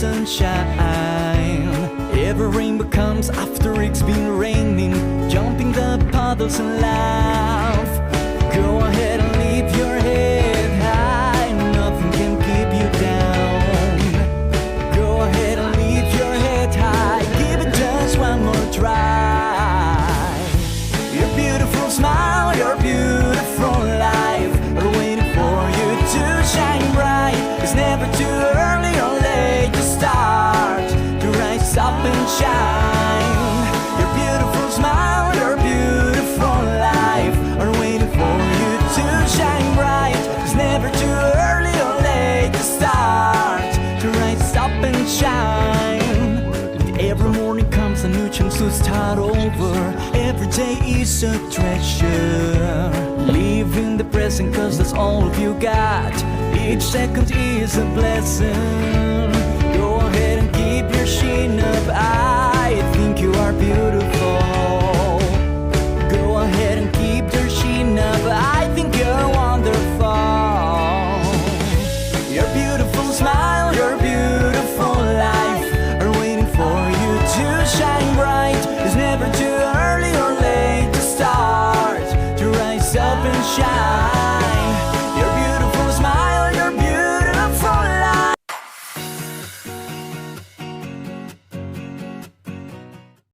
sunshine. Every rainbow comes after it's been raining. Jumping the puddles and laugh. Go ahead and leave your head high. Nothing can keep you down. Go ahead and leave your head high. Give it just one more try. Your beautiful smile, your beautiful life are waiting for you to shine bright. It's never too early or late to start to rise up and shine. Your beautiful smile, your beautiful life are waiting for you to shine bright. It's never too early or late to start to rise up and shine. And every morning comes a new chance to start over. Every day is a treasure. Live in the present cause that's all you got. Each second is a blessing.